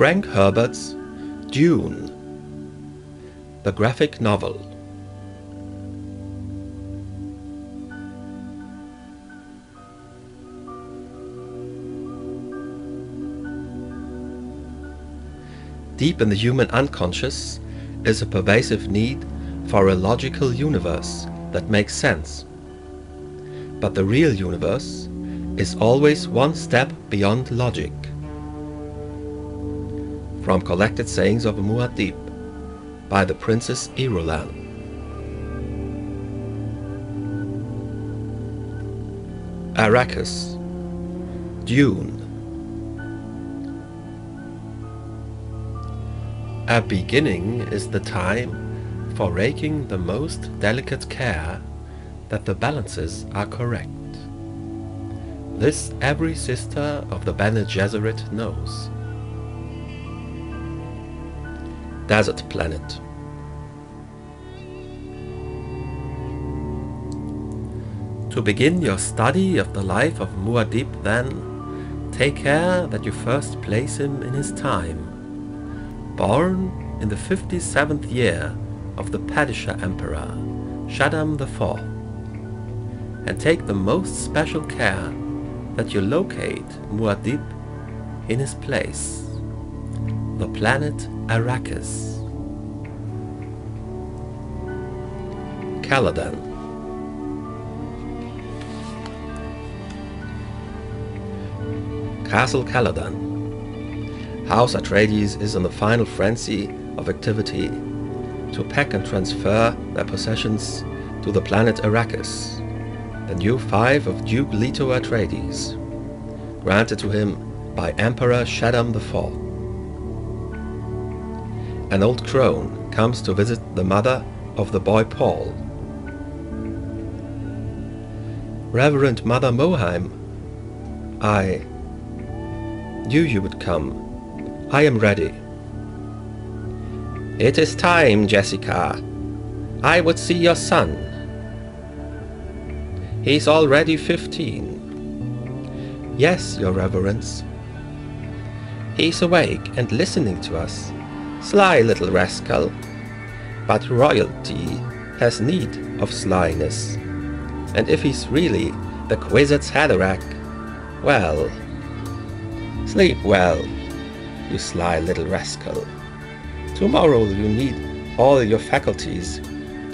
Frank Herbert's Dune, the graphic novel. Deep in the human unconscious is a pervasive need for a logical universe that makes sense. But the real universe is always one step beyond logic. From Collected Sayings of Muad'Dib by the Princess Irulan. Arrakis, Dune. A beginning is the time for taking the most delicate care that the balances are correct. This every sister of the Bene Gesserit knows. Desert Planet. To begin your study of the life of Muad'Dib, then, take care that you first place him in his time. Born in the 57th year of the Padishah Emperor, Shaddam IV, and take the most special care that you locate Muad'Dib in his place, the planet Arrakis. Caladan. Castle Caladan. House Atreides is in the final frenzy of activity to pack and transfer their possessions to the planet Arrakis, the new fief of Duke Leto Atreides, granted to him by Emperor Shaddam IV. An old crone comes to visit the mother of the boy Paul. Reverend Mother Moheim, I knew you would come. I am ready. It is time, Jessica. I would see your son. He's already 15. Yes, your reverence. He's awake and listening to us. Sly little rascal. But royalty has need of slyness. And if he's really the Kwisatz Haderach, well, sleep well, you sly little rascal. Tomorrow you need all your faculties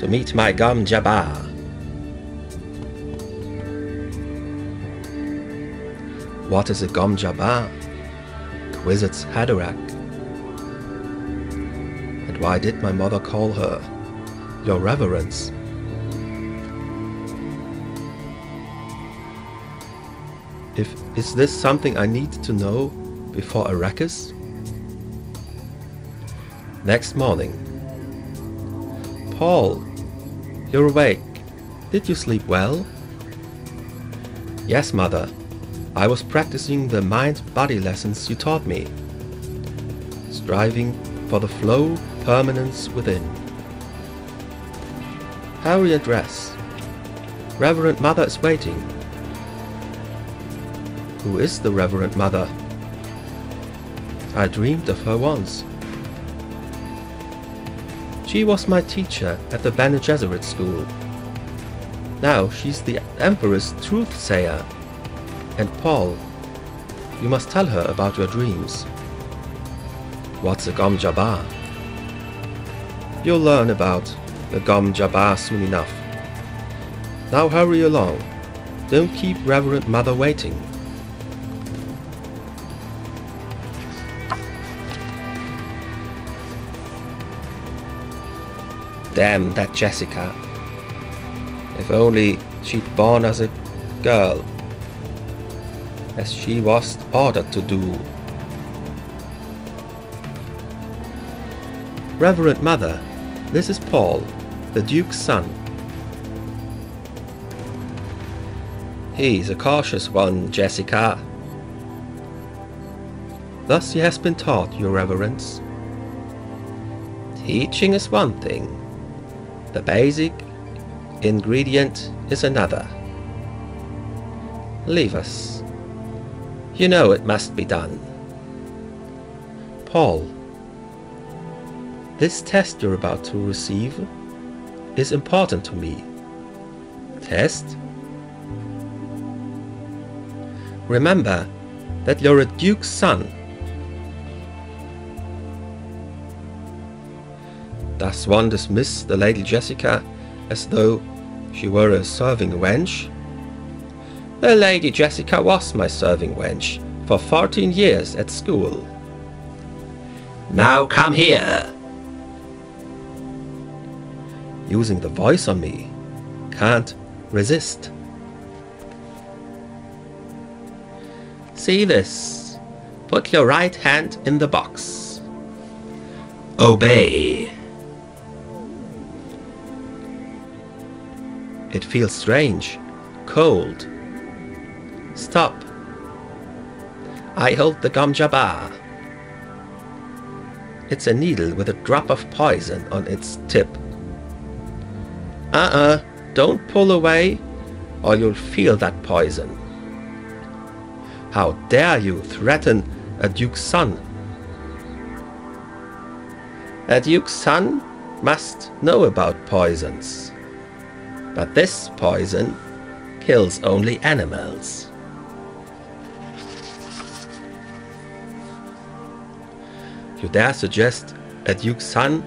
to meet my Gom Jabbar. What is a Gom Jabbar? Kwisatz Haderach. And why did my mother call her your reverence? Is this something I need to know before Arrakis? Next morning. Paul, you're awake. Did you sleep well? Yes, Mother. I was practicing the mind-body lessons you taught me, striving for the flow permanence within. Hurry and dress. Reverend Mother is waiting. Who is the Reverend Mother? I dreamed of her once. She was my teacher at the Bene Gesserit school. Now she's the Emperor's truth-sayer. And Paul, you must tell her about your dreams. What's a Gom Jabbar? You'll learn about the Gom Jabbar soon enough. Now hurry along. Don't keep Reverend Mother waiting. Damn that Jessica. If only she'd born as a girl, as she was ordered to do. Reverend Mother, this is Paul, the Duke's son. He's a cautious one, Jessica. Thus he has been taught, your reverence. Teaching is one thing. The basic ingredient is another. Leave us. You know it must be done. Paul, this test you're about to receive is important to me. Test? Remember that you're a duke's son. Does one dismiss the Lady Jessica as though she were a serving wench? The Lady Jessica was my serving wench for 14 years at school. Now come here! Using the voice on me. Can't resist. See this. Put your right hand in the box. Obey. It feels strange, cold. Stop. I hold the gum jabbar. It's a needle with a drop of poison on its tip. Don't pull away, or you'll feel that poison. How dare you threaten a duke's son? A duke's son must know about poisons. But this poison kills only animals. You dare suggest a duke's son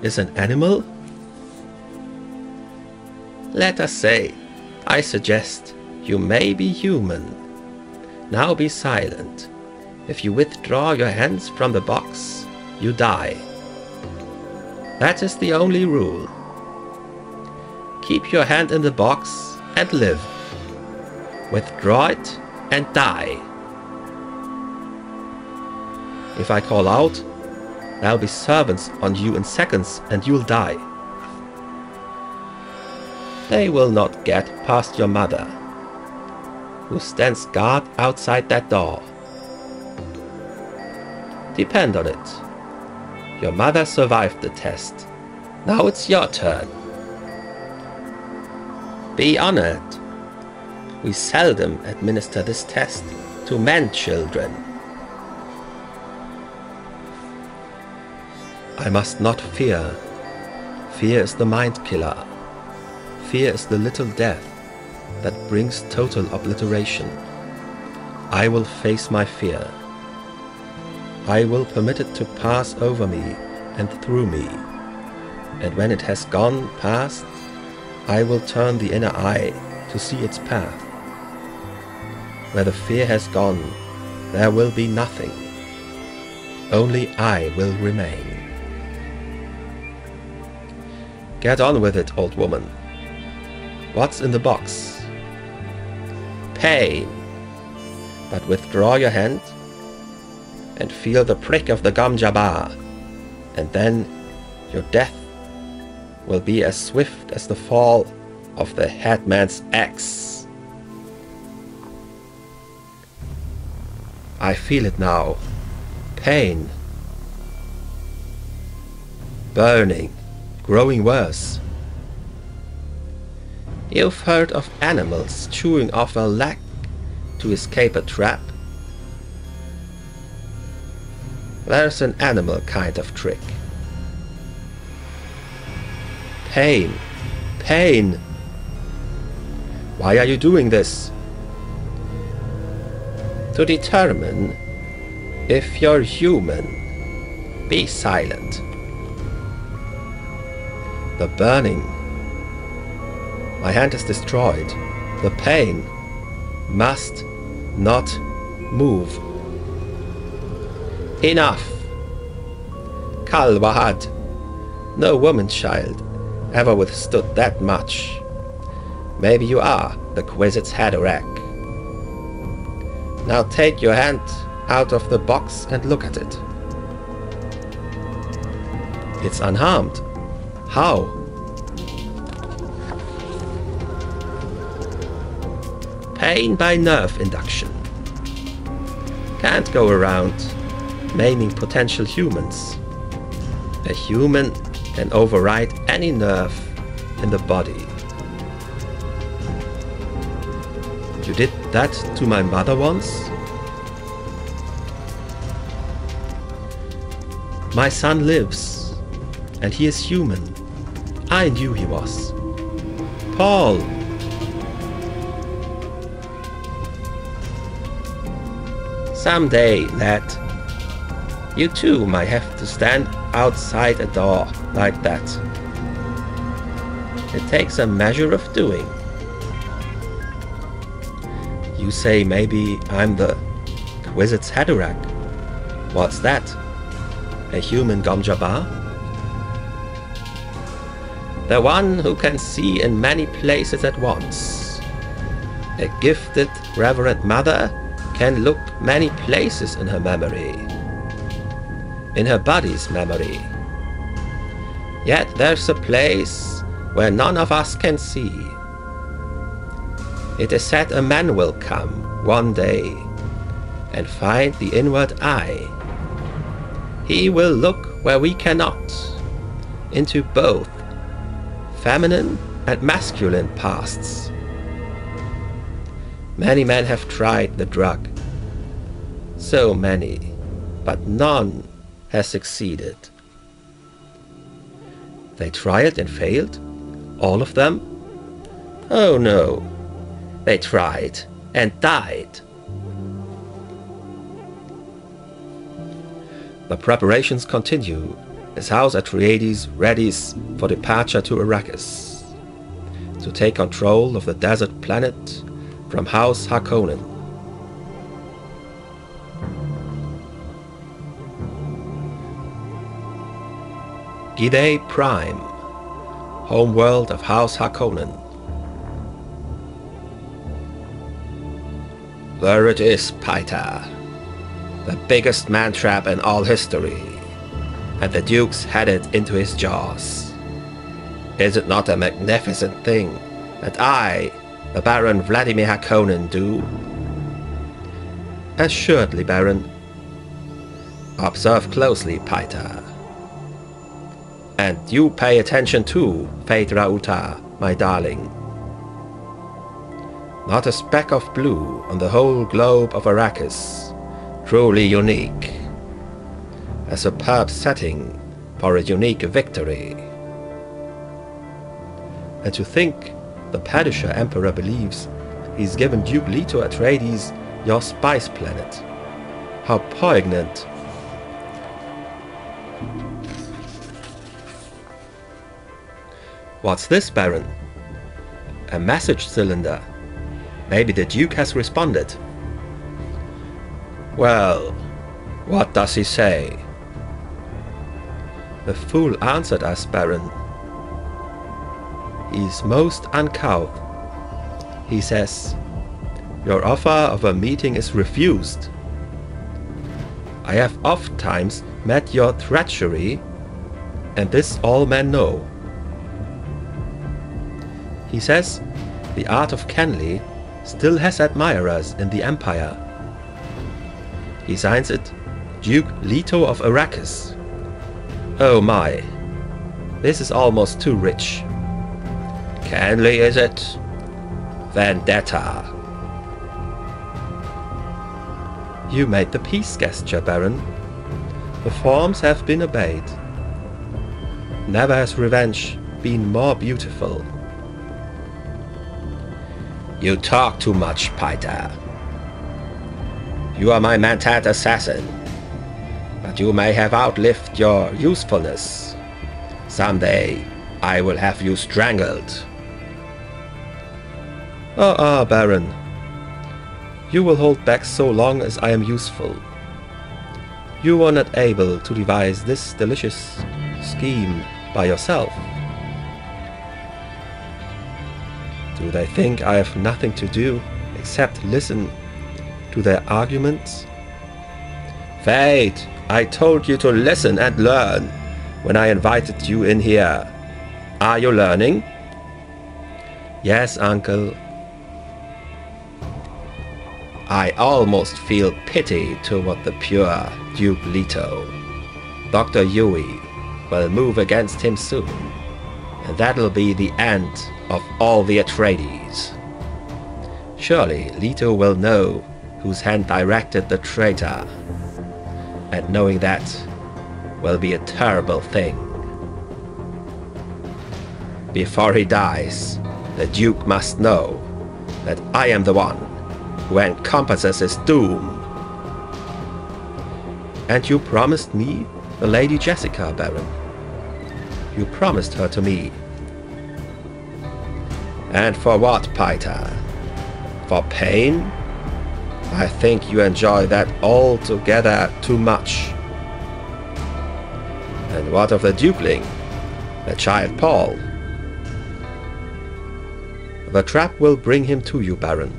is an animal? Let us say, I suggest you may be human. Now be silent. If you withdraw your hands from the box, you die. That is the only rule. Keep your hand in the box and live. Withdraw it and die. If I call out, there'll be servants on you in seconds and you'll die. They will not get past your mother, who stands guard outside that door. Depend on it. Your mother survived the test. Now it's your turn. Be honored. We seldom administer this test to men children. I must not fear. Fear is the mind killer. Fear is the little death that brings total obliteration. I will face my fear. I will permit it to pass over me and through me. And when it has gone past, I will turn the inner eye to see its path. Where the fear has gone, there will be nothing. Only I will remain. Get on with it, old woman. What's in the box? Pain. But withdraw your hand and feel the prick of the gum jabbar, and then your death will be as swift as the fall of the headman's axe. I feel it now. Pain. Burning. Growing worse. You've heard of animals chewing off a leg to escape a trap? There's an animal kind of trick. Pain. Pain. Why are you doing this? To determine if you're human. Be silent. The burning. My hand is destroyed. The pain must not move. Enough. Kal Wahad. No woman child ever withstood that much. Maybe you are the Quizit's Haderach. Now take your hand out of the box and look at it. It's unharmed. How? Pain by nerve induction. Can't go around maiming potential humans. A human can override any nerve in the body. You did that to my mother once? My son lives, and he is human. I knew he was. Paul! Someday, lad, you too might have to stand outside a door like that. It takes a measure of doing. You say maybe I'm the Quisitz Haderach. What's that? A human Gomjaba? The one who can see in many places at once. A gifted Reverend Mother can look many places in her memory. In her body's memory. Yet there's a place where none of us can see. It is said a man will come one day and find the inward eye. He will look where we cannot, into both feminine and masculine pasts. Many men have tried the drug. So many, but none has succeeded. They tried and failed? All of them? Oh no, they tried and died. The preparations continue as House Atreides readies for departure to Arrakis, to take control of the desert planet from House Harkonnen. Gidea Prime, homeworld of House Harkonnen. There it is, Paita. The biggest man-trap in all history, and the Duke's headed into his jaws. Is it not a magnificent thing that I, the Baron Vladimir Harkonnen, do? Assuredly, Baron. Observe closely, Paita. And you pay attention too, Phaedra Uta, my darling. Not a speck of blue on the whole globe of Arrakis. Truly unique. A superb setting for a unique victory. And to think the Padishah Emperor believes he's given Duke Leto Atreides your spice planet. How poignant. What's this, Baron? A message cylinder. Maybe the Duke has responded. Well, what does he say? The fool answered us, Baron. He is most uncouth. He says, your offer of a meeting is refused. I have oft times met your treachery, and this all men know. He says the art of Kenley still has admirers in the Empire. He signs it Duke Leto of Arrakis. Oh my, this is almost too rich. Kenley, is it? Vendetta. You made the peace gesture, Baron. The forms have been obeyed. Never has revenge been more beautiful. You talk too much, Paita. You are my Mentat assassin, but you may have outlived your usefulness. Someday I will have you strangled. Baron. You will hold back so long as I am useful. You were not able to devise this delicious scheme by yourself. Do they think I have nothing to do except listen to their arguments? Fate, I told you to listen and learn when I invited you in here. Are you learning? Yes, uncle. I almost feel pity toward the pure Duke Leto. Dr. Yui will move against him soon, and that'll be the end of all the Atreides. Surely Leto will know whose hand directed the traitor, and knowing that, will be a terrible thing. Before he dies, the Duke must know that I am the one who encompasses his doom. And you promised me the Lady Jessica, Baron. You promised her to me. And for what, Peter? For pain? I think you enjoy that altogether too much. And what of the dukeling, the child Paul? The trap will bring him to you, Baron.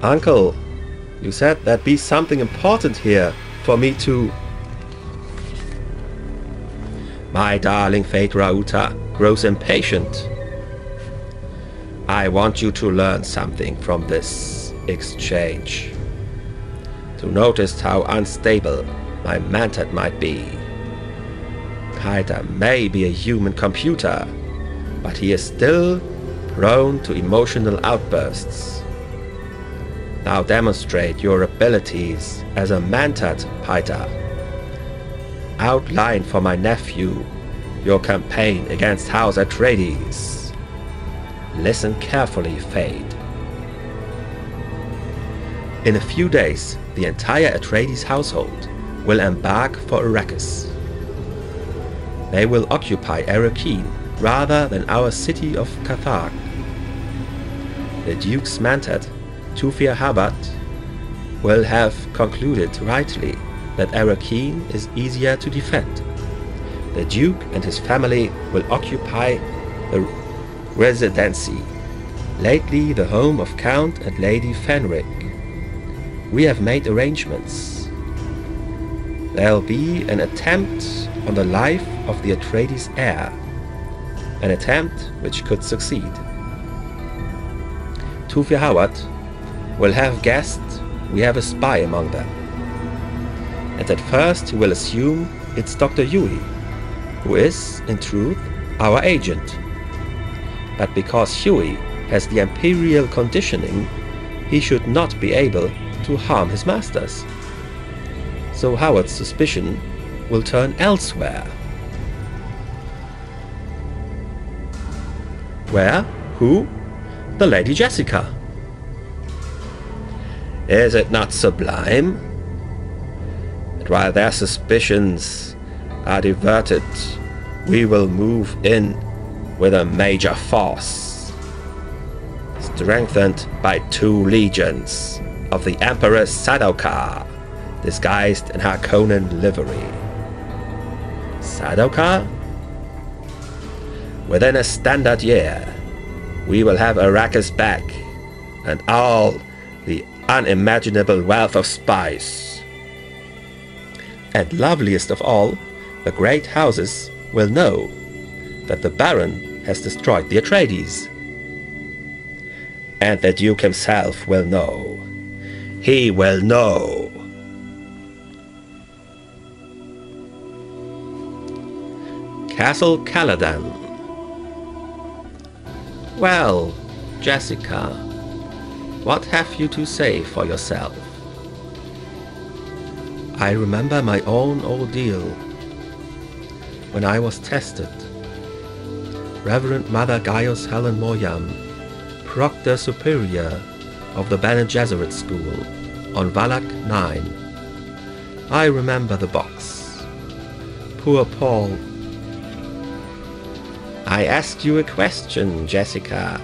Uncle, you said there'd be something important here for me to... My darling Rauta grows impatient. I want you to learn something from this exchange. To notice how unstable my mentat might be. Peter may be a human computer, but he is still prone to emotional outbursts. Now demonstrate your abilities as a mentat, Peter. Outline for my nephew your campaign against House Atreides. Listen carefully, Fade. In a few days, the entire Atreides household will embark for Arrakis. They will occupy Arrakeen rather than our city of Cathar. The Duke's mentat, Herbert, will have concluded rightly that Arrakeen is easier to defend. The Duke and his family will occupy the Residency, lately the home of Count and Lady Fenric. We have made arrangements. There'll be an attempt on the life of the Atreides heir, an attempt which could succeed. Herbert will have guessed we have a spy among them, and at first he will assume it's Dr. Huey, who is, in truth, our agent. But because Huey has the Imperial conditioning, he should not be able to harm his masters. So Howard's suspicion will turn elsewhere. Where? Who? The Lady Jessica. Is it not sublime? And while their suspicions are diverted, we will move in with a major force, strengthened by 2 legions of the Emperor's Sardaukar, disguised in Harkonnen livery. Sardaukar? Within a standard year, we will have Arrakis back, and all the unimaginable wealth of spies. And loveliest of all, the great houses will know that the Baron has destroyed the Atreides. And the Duke himself will know. He will know. Castle Caladan. Well, Jessica, what have you to say for yourself? I remember my own ordeal when I was tested. Reverend Mother Gaius Helen Moyam, Proctor Superior of the Bene Gesserit School on Valak 9. I remember the box. Poor Paul. I asked you a question, Jessica.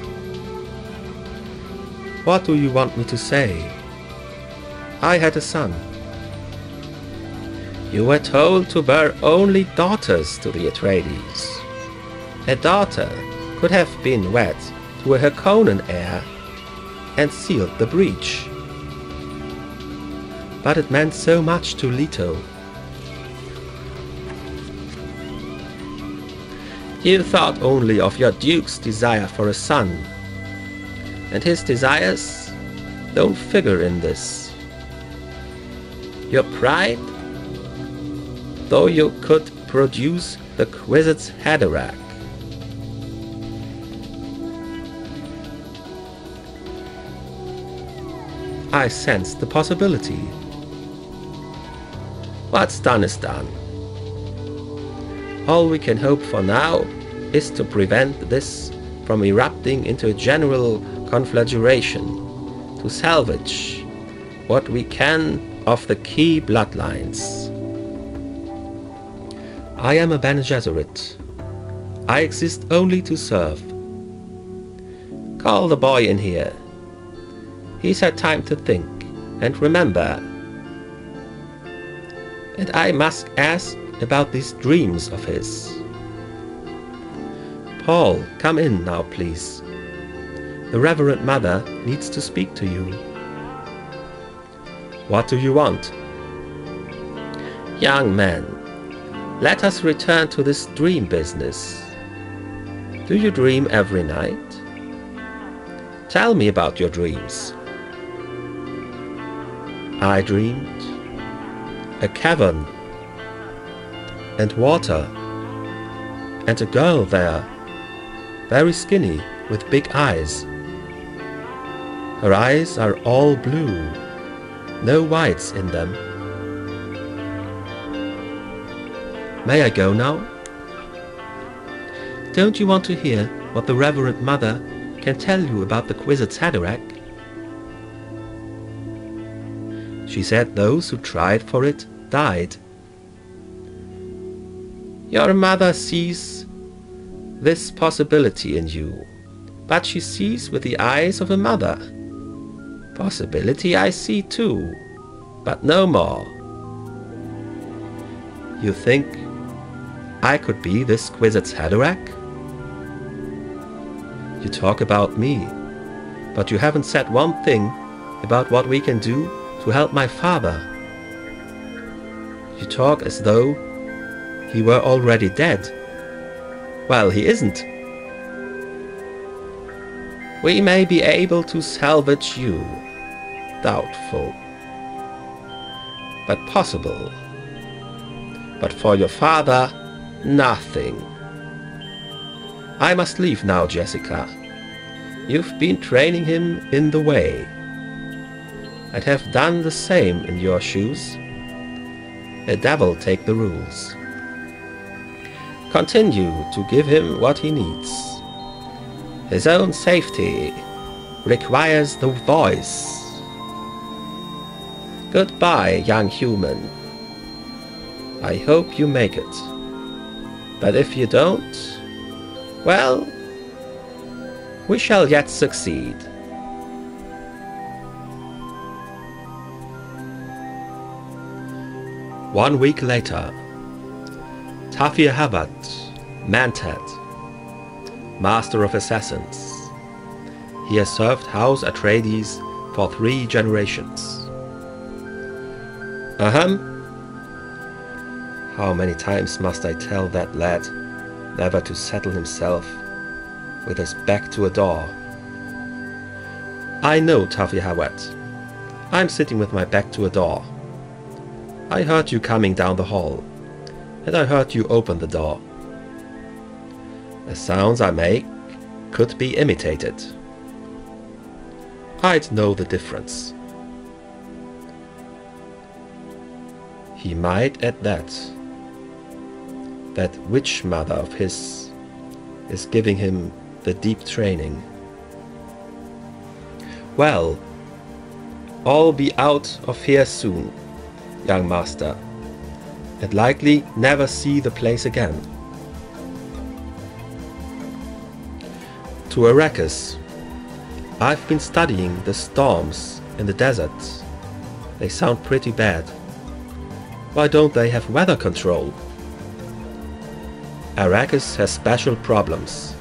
What do you want me to say? I had a son. You were told to bear only daughters to the Atreides. A daughter could have been wed to a Harkonnen heir and sealed the breach. But it meant so much to Leto. You thought only of your Duke's desire for a son, and his desires don't figure in this. Your pride, though you could produce the Kwisatz Haderach. I sensed the possibility. What's done is done. All we can hope for now is to prevent this from erupting into a general conflagration, to salvage what we can of the key bloodlines. I am a Bene Gesserit. I exist only to serve. Call the boy in here. He's had time to think and remember. And I must ask about these dreams of his. Paul, come in now, please. The Reverend Mother needs to speak to you. What do you want? Young man, let us return to this dream business. Do you dream every night? Tell me about your dreams. I dreamed a cavern and water and a girl there, very skinny with big eyes. Her eyes are all blue, no whites in them. May I go now? Don't you want to hear what the Reverend Mother can tell you about the Kwisatz Haderach? She said those who tried for it died. Your mother sees this possibility in you, but she sees with the eyes of a mother. Possibility I see too, but no more. You think I could be this Kwisatz Haderach? You talk about me, but you haven't said one thing about what we can do to help my father. You talk as though he were already dead. Well, he isn't. We may be able to salvage you. Doubtful. But possible. But for your father, nothing. I must leave now, Jessica. You've been training him in the way. I'd have done the same in your shoes. A devil take the rules. Continue to give him what he needs. His own safety requires the voice. Goodbye, young human. I hope you make it. But if you don't, well, we shall yet succeed. One week later, Tafir Herbert, Mentat, Master of Assassins. He has served House Atreides for 3 generations. How many times must I tell that lad never to settle himself with his back to a door? I know, Tafir Herbert. I'm sitting with my back to a door. I heard you coming down the hall, and I heard you open the door. The sounds I make could be imitated. I'd know the difference. He might add that witch mother of his is giving him the deep training. Well, I'll be out of here soon, young master, and likely never see the place again. To Arrakis. I've been studying the storms in the desert. They sound pretty bad. Why don't they have weather control? Arrakis has special problems.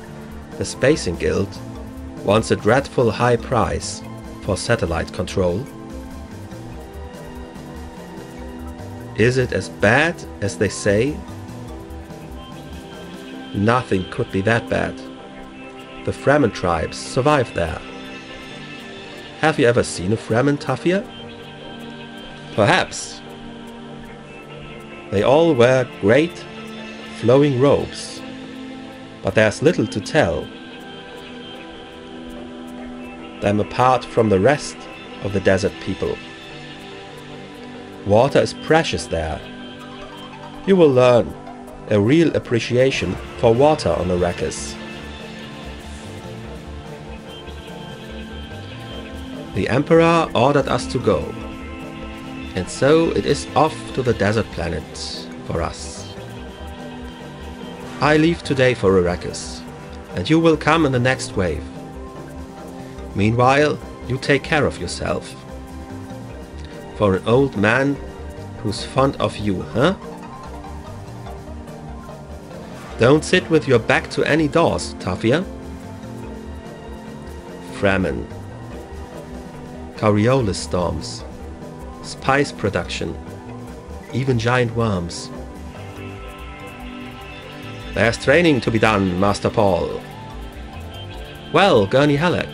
The Spacing Guild wants a dreadful high price for satellite control. Is it as bad as they say? Nothing could be that bad. The Fremen tribes survive there. Have you ever seen a Fremen, Tafir? Perhaps. They all wear great flowing robes, but there's little to tell them apart from the rest of the desert people. Water is precious there, You will learn a real appreciation for water on Arrakis. The Emperor ordered us to go, and so it is off to the desert planet for us. I leave today for Arrakis, and you will come in the next wave. Meanwhile, you take care of yourself. For an old man who's fond of you, huh? Don't sit with your back to any doors, Tafia. Fremen, Coriolis storms, spice production, even giant worms. There's training to be done, Master Paul. Well, Gurney Halleck,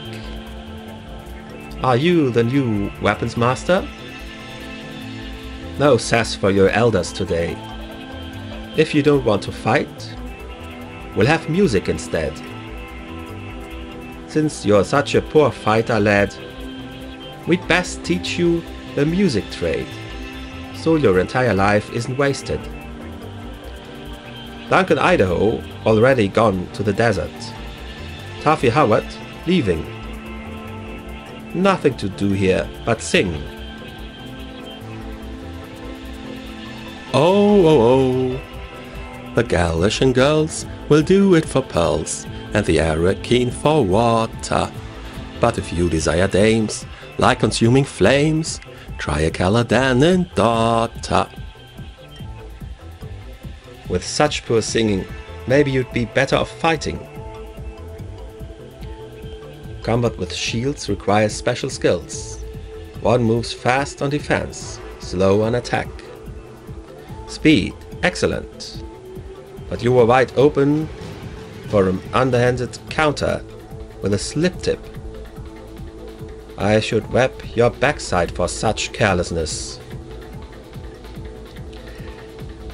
are you the new weapons master? No sass for your elders today. If you don't want to fight, we'll have music instead. Since you're such a poor fighter, lad, we'd best teach you the music trade, so your entire life isn't wasted. Duncan Idaho already gone to the desert. Taffy Howard leaving. Nothing to do here but sing. Oh, oh, oh. The Galician girls will do it for pearls, and the Arrakeen for water. But if you desire dames, like consuming flames, try a Caladan and daughter. With such poor singing, maybe you'd be better off fighting. Combat with shields requires special skills. One moves fast on defense, slow on attack. Speed, excellent. But you were wide open for an underhanded counter with a slip tip. I should web your backside for such carelessness.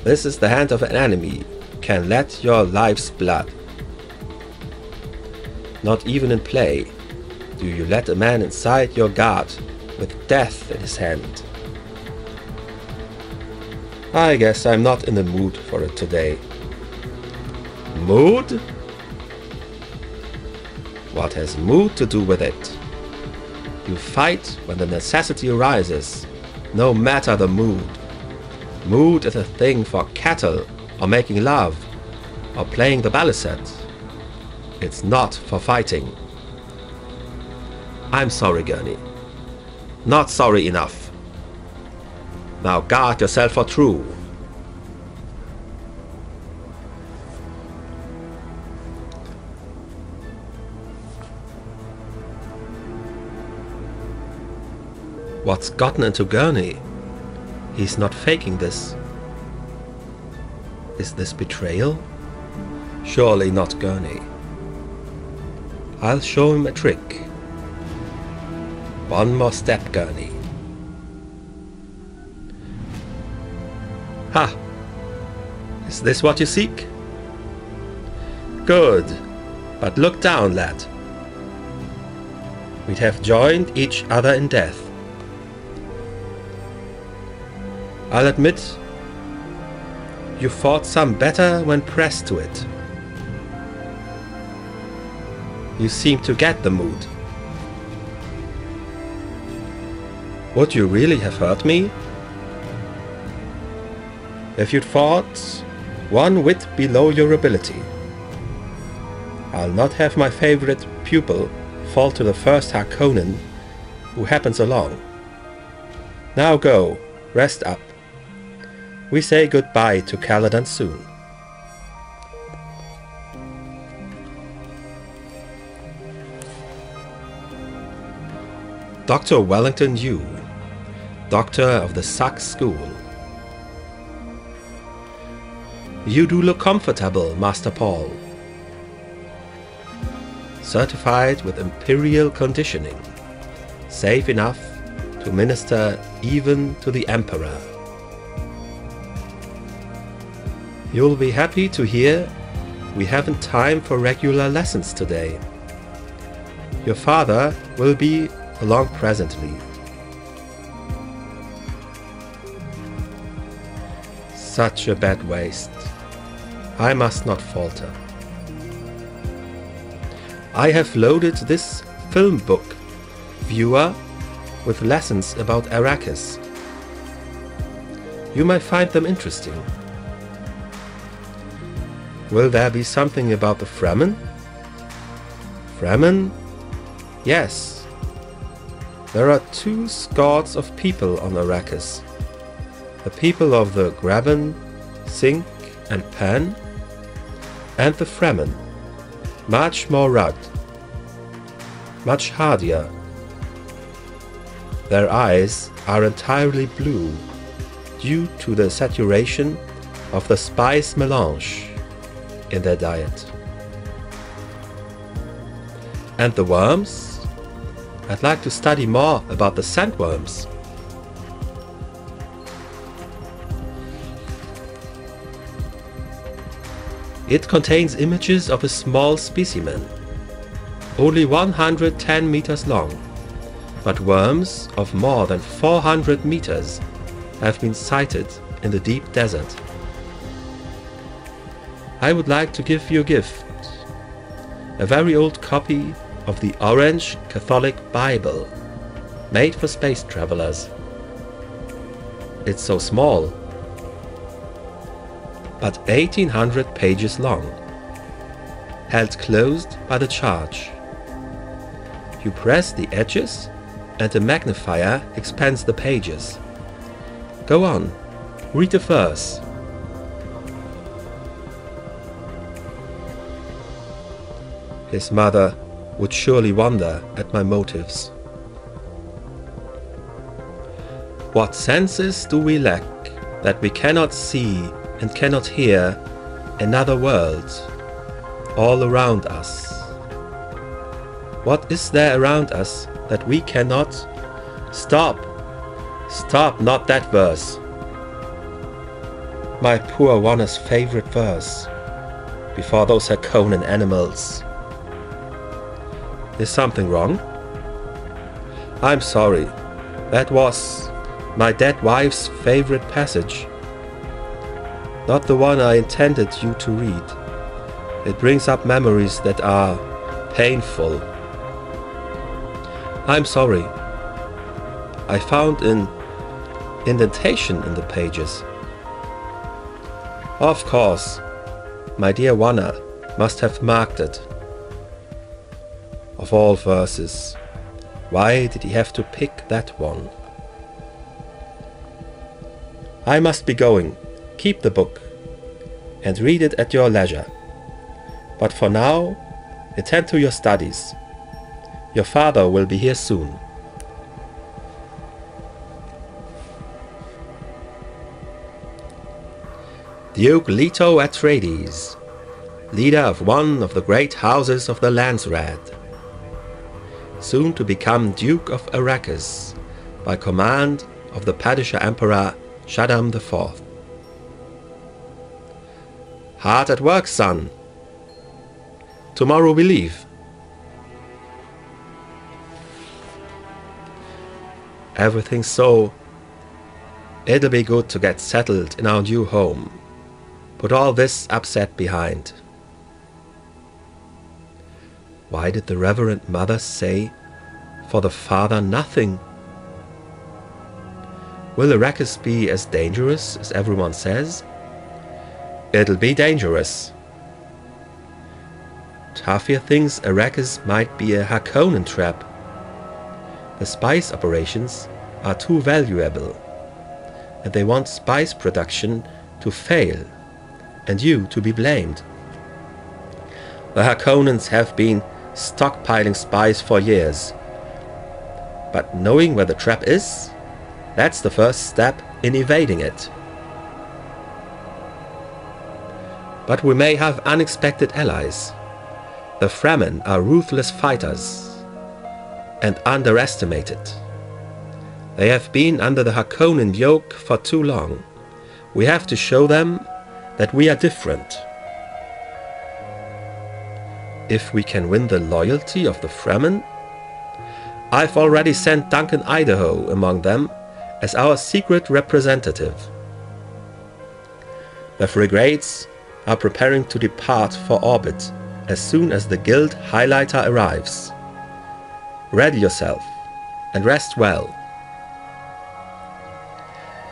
This is the hand of an enemy, can let your life's blood. Not even in play do you let a man inside your guard with death in his hand. I guess I'm not in the mood for it today. Mood? What has mood to do with it? You fight when the necessity arises, no matter the mood. Mood is a thing for cattle, or making love, or playing the balisette. It's not for fighting. I'm sorry, Gurney. Not sorry enough. Now guard yourself for true. What's gotten into Gurney? He's not faking this. Is this betrayal? Surely not Gurney. I'll show him a trick. One more step, Gurney. Ha! Is this what you seek? Good. But look down, lad. We'd have joined each other in death. I'll admit, you fought some better when pressed to it. You seem to get the mood. Would you really have hurt me? If you'd fought one whit below your ability. I'll not have my favorite pupil fall to the first Harkonnen who happens along. Now go, rest up. We say goodbye to Caladan soon. Dr. Wellington Yu, Doctor of the Sax School. You do look comfortable, Master Paul. Certified with Imperial conditioning. Safe enough to minister even to the Emperor. You'll be happy to hear we haven't time for regular lessons today. Your father will be along presently. Such a bad waste. I must not falter. I have loaded this film book viewer with lessons about Arrakis. You may find them interesting. Will there be something about the Fremen? Fremen? Yes. There are 2 squads of people on Arrakis. The people of the Graben, Sink and Pan, and the Fremen, much more rugged, much hardier. Their eyes are entirely blue due to the saturation of the spice melange in their diet. And the worms? I'd like to study more about the sandworms. It contains images of a small specimen, only 110 meters long, but worms of more than 400 meters have been sighted in the deep desert. I would like to give you a gift, a very old copy of the Orange Catholic Bible, made for space travelers. It's so small, but 1800 pages long, held closed by the charge. You press the edges and the magnifier expands the pages. Go on, read the verse. His mother would surely wonder at my motives. What senses do we lack that we cannot see and cannot hear another world all around us? What is there around us that we cannot? Stop! Stop, not that verse. My poor Wanna's favorite verse, before those Harkonnen animals. Is something wrong? I'm sorry. That was my dead wife's favorite passage. Not the one I intended you to read. It brings up memories that are painful. I'm sorry. I found an indentation in the pages. Of course, my dear Wanna must have marked it. Of all verses, why did he have to pick that one? I must be going. Keep the book and read it at your leisure. But for now, attend to your studies. Your father will be here soon. Duke Leto Atreides, leader of one of the great houses of the Landsraad, soon to become Duke of Arrakis by command of the Padishah Emperor Shaddam IV. Hard at work, son. Tomorrow we leave. Everything's so. It'll be good to get settled in our new home. Put all this upset behind. Why did the Reverend Mother say, for the father nothing? Will Arrakis be as dangerous as everyone says? It'll be dangerous. Tafir thinks Arrakis might be a Harkonnen trap. The spice operations are too valuable, and they want spice production to fail, and you to be blamed. The Harkonnens have been stockpiling spice for years, but knowing where the trap is, that's the first step in evading it. But we may have unexpected allies. The Fremen are ruthless fighters and underestimated. They have been under the Harkonnen yoke for too long. We have to show them that we are different. If we can win the loyalty of the Fremen, I've already sent Duncan Idaho among them as our secret representative. The frigates are preparing to depart for orbit as soon as the guild highlighter arrives. Ready yourself and rest well.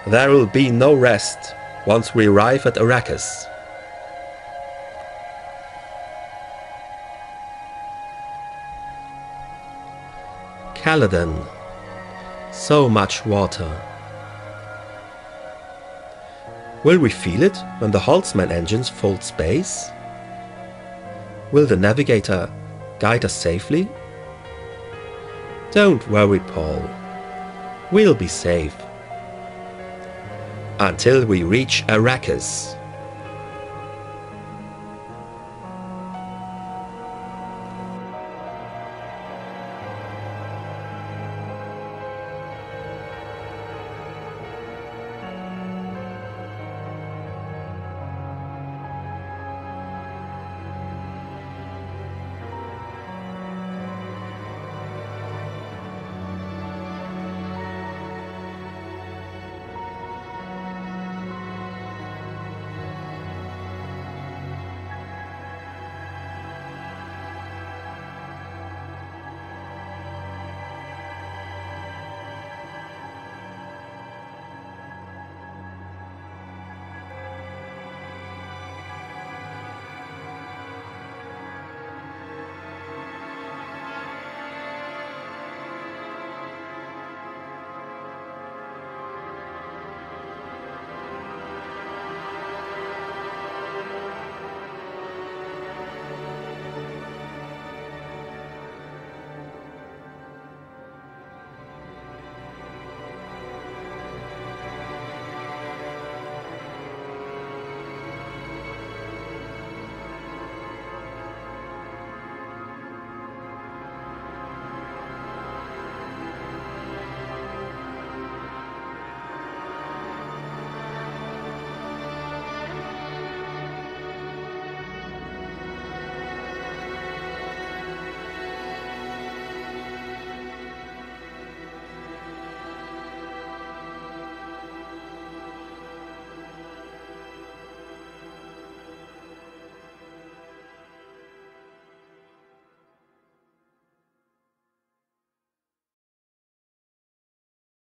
There will be no rest once we arrive at Arrakis. Caladan. So much water. Will we feel it when the Holtzman engines fold space? Will the navigator guide us safely? Don't worry, Paul. We'll be safe. Until we reach Arrakis.